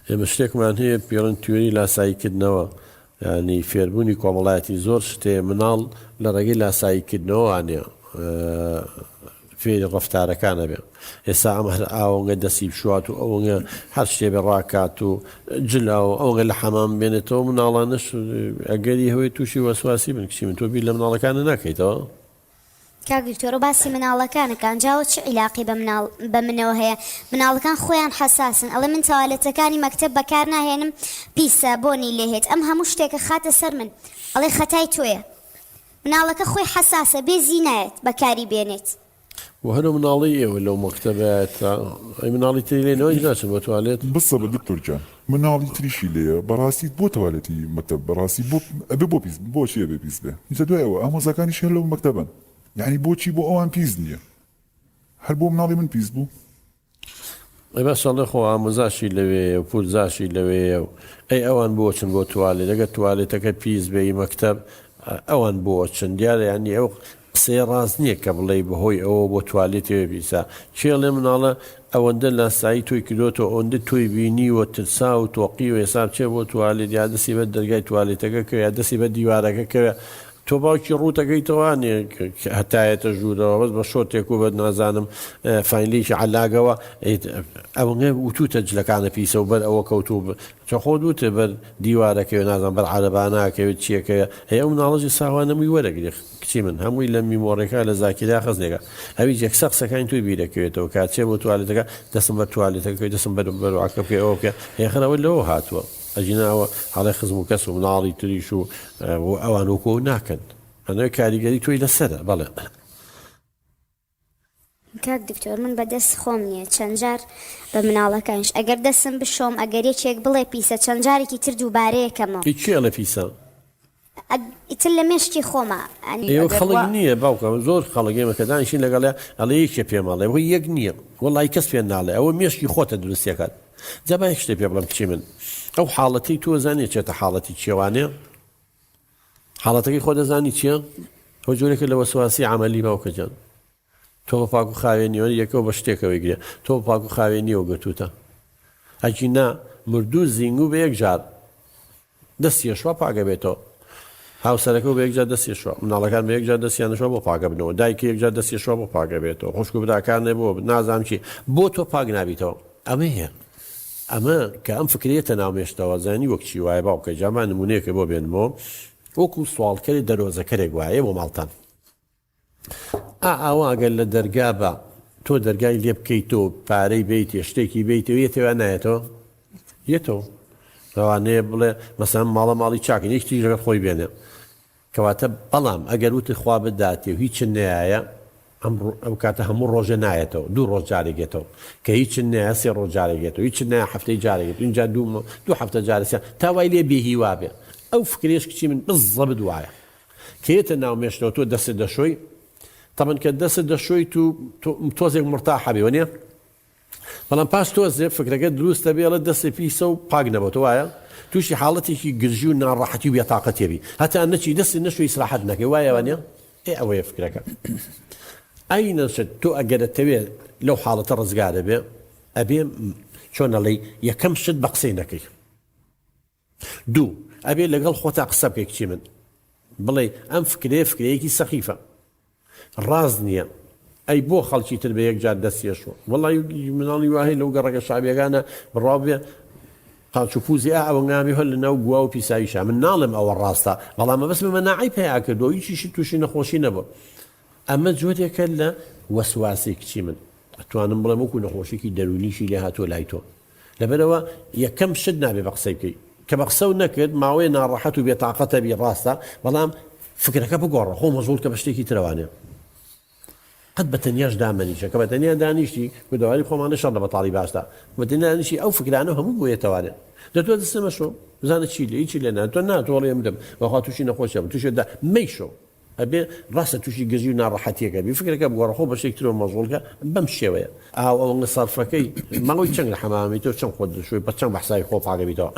ئێمە شتێکمان هەیە پێڵەن تیۆری لاساییکردنەوە، ینی فێربوونی کۆمەڵایەتی زۆر شتێ مناڵ لە ڕێگەی لاساییکردنەوەوانێ فێری ڕەفتارەکانە بێ. ئێستا ئەمە هەر ئاوەنگە دەسی بشوات و ئەوەنگە هەر شتێ بێ ڕاکات و جلاوە ئەوەنگە لە حەمام بێنێتەوە مناڵانش ئەگەری هەوەی تووشی وەسواسی بن کچی من تۆ بیر لە مناڵەکانە ناکەیتەوە. کاگرتۆرە باسی مناڵەکانەکان جاوە چ عیلاقی بە منەوە هەیە؟ مناڵەکان خۆیان حەساسن، ئەڵێ من تاوالێتەکانی مەکتەب بەکار ناهێنم پیسە بۆنی لێهێت، ئەم هەموو شتێکە خاتە سەر من، ئەڵێ خەتای تۆیە. مناڵەکە خۆی حەساسە بێزی نایەت بەکاری بێنێت. وهنا مناڵی ئێوە لەو مەکتەبێت ئەی مناڵی تری لێنەوەی ناچن بۆ توالێت بسە بە دکتۆر جان مناڵی تریشی لێیە بەڕاستی بۆ توالێتی مەکتەب بەڕاستی ئەبێ بۆ پیس بۆچی ئەبێ پیس بێ اینجا دوایەوە ئامۆزاکانیش هەر لەو مەکتەبن، یعنی بۆچی بۆ ئەوان پیس نییە؟ هەر بۆ مناڵی من پیس بوو؟ ئەی بەسەڵێ خۆ ئامۆزاشی لەوێ و پولزاشی لەوێ و ئەی ئەوان بۆچن بۆ توالێت ئەگەر توالێتەکە پیس بێی مەکتەب ئەوان بۆچن دیارە، ینی ئەو قسەی ڕاست نییە کە بڵێ بەهۆی ئەوە بۆ توالێتەوە بیسا چێڵێ مناڵە ئەوەندە لاسایی تۆی کردوتەوە ئەوەندە تۆی بینیوە ترسا و تۆقی و ێسا چێ بۆ توالێت یا دەسی بە دەرگای توالێتەکە کە یا دەسی بە دیوارەکە کەوێ تۆ باوکی ڕووتەکەیتەوانێ هەتایەتە ژوورەوە بەس بە شۆتێک و بە نازانم فاینلیشی علاگەوە ئەوەنگە وتوتە جلەکانە پیسە و بەر ئەوە کەوتوو چە خۆ دووتە بەر دیوارەکەوێ نازان بەر عەرەباناکەوێت چیەکەیە هەیە ئەو مناڵەژی ساوانەمووی وەرەگری کچی من هەمووی لە میمۆڕێکا لە زاکیدا خەزنێگە ئەوی جەکسە قسەکانی توی بیرەکەوێتەوە کاتچێ بۆ توالێتەکە دەسم بە توالێتەکەی دەسم بەرعکەکە ئەوە بکە هێخەرەوە لەوە هاتووە ئەجیناوە هەڵێ خزم و کەس و مناڵی تریش و ئەوان وەکۆ ناکەن ئەنەوەی کاریگەری تۆی لەسەرە. بەڵێ کاک دکتۆر من بەدەست خۆم نییە چەند جار بە مناڵەکانش ئەگەر دەسم بشۆم ئەگەر یەکێک بڵێ پیسە چەند جارێکی تر دووبارەیەکەمەوە چیە لە پیسە؟ ئیتر لە مێشکی خۆمە ئێوە خەڵک نییە باوکە زۆر خەڵک کە دانیشین لەگەڵێ ئەڵێ یەکێ پێماڵێ وی یەک نییە وەڵای کەس پێ ناڵێ ئەوە مێشکی خۆتە دروستیەکات. جا با یەک شتێ پێ بڵم کچی من ئەو حاڵەتی تۆ زانێ چێتە حاڵەتی چێوانێ حاڵەتەکەی خۆ دەزانی چییە؟ ئەو جۆرێکە لە وەسواسی عەمەلی باوکە جان تۆ بە پاک و خاوێنیەوە یەکەوە بە شتێکەوەی گرێ تۆ بە پاک و خاوێنیەوە گەتوتە ئەجی نا مردوو زیینگو بە یەک جار دەستیەشوا پاگە بێتەوە هاوسەرەکە بە یەکجار دەستیشوە مناڵەکان بە یەکجار دەستیانشەوە بۆ پاگە بنەوە دایکی یەکجار دەستیشوە بۆ پاگە بێتەوە خوشک و براکانێ بۆ نازانم چی بۆ تۆ پاک نابیتەوە. ئەمە هەیە ئەمە کە ئەم فکرێتە ناومێشتەوە زانی وەک چی وایە باوکە جامان نمونەیەکە بۆ بێنمەوە وەکو سوالکەری دەرۆزەکەرێک وایە بۆ ماڵتان ئاوا ئەگەر لە دەرگا بە تۆ دەرگای لێ بکەیتەوە پارەی بیتی شتێکی بیتەوە یەتەوە نایەتەوە یەتەوە ڕەوانەیە بڵێ مەسەن ماڵی چاکن یەکتی ژەکە خۆی بێنێ کەواتە بەڵام ئەگەر وتت خوا بداتێ و هیچ نایە ئەو کاتە هەموو ڕۆژە نایەتەوە دوو ڕۆژ جارێگێتەوە کە هیچ نایە سێ ڕۆژ جارێگێتەوە هیچ نایە هەفتەی جارێگێت اینجا دوو هەفتە جارێسیان تاوای لێ بێهیوا بێ ئەو فکرێش کچی من بزە بدوایە کێتە ناومێشتەوە تۆ دەست دەشۆی تەمەن کە دەست دەشۆی تۆزێک مرتاحە بێ وەنیە بەڵام پاش تۆزێ فکرەکە دروستە بێڵە دەستی پیسە و پاک نەبێتەوە وایە تووشی حاڵەتێکی گرژی و ناڕەحەتی و بێتاقەتێبی هەتا نەچی دەستی نەشوی ئیسراحەت نەکەی وایە وانە ئەوەیە فکرەکە ئەی نەشت تۆ ئەگەرەتەوێ لەو حاڵەتە ڕزگارە بێ ئەبێ چۆنەڵێ یەکەم شت بە قسەی نەکەی دوو ئەبێ لەگەڵ خۆتا قسە بکەی کچی من بڵێ ئەم فکرەیەکی سەخیفە ڕاز نییە ئەی بۆ خەڵکی تر بە یەکجار دەستیەشوە وەڵی مناڵی واهەیە لەو گەڕەکە شابێگانە بڕاو بێ قاچوپوزی ئەوە نامی هەل لەناو گووا و پیساویشە من ناڵم ئەوە ڕاستە بەڵام بەس بمە ناعی پێیا کردەوە هیچیشی تووشی نەخۆشی نەبوو ئەمە جۆرێکە لە وەسواسی کچی من ئەتوانم بڵێم وەکو نەخۆشیی دەرونیشی لێ هاتۆ لای تۆ لەبەرەوە یەکەم شت نابێ بە قسەی بکەی کە بە قسە و نەکرد ماوەیە ناڕەحەت و بێتاقەتە بی ڕاستە بەڵام فکرەکە بگۆڕە خۆ مەزوڵ کە بە شتێکی ترەوانێ قەت بە تەنیاش دامەنیشە کە بە تەنیا دانیشتی گودەواری خۆمانە شەڕ لە بەتاڵی باشدا بە تەنیا دانیشتی ئەو فکرانە هەموو بۆیەتەوانێ دەتوە دەستەمەشۆ بزانە چی لێ هیچی لێ ناتۆ ناتۆڵێ مدەم بەخوا تووشی نەخۆشە تووشێدا مەیشۆ ئەبێ ڕاستە تووشی گەژی و ناڕەحەتیەکە بی فکرەکە بگۆڕە خۆ بە شتێکترەوە مەزوڵکە بەم شێوەیە ئەوەنگە سەرفەکەی ماوەی چەند لە حەمامی تۆ چەند خۆت دەشوی بە چەند بەحسای خۆ پاگەبیتەوە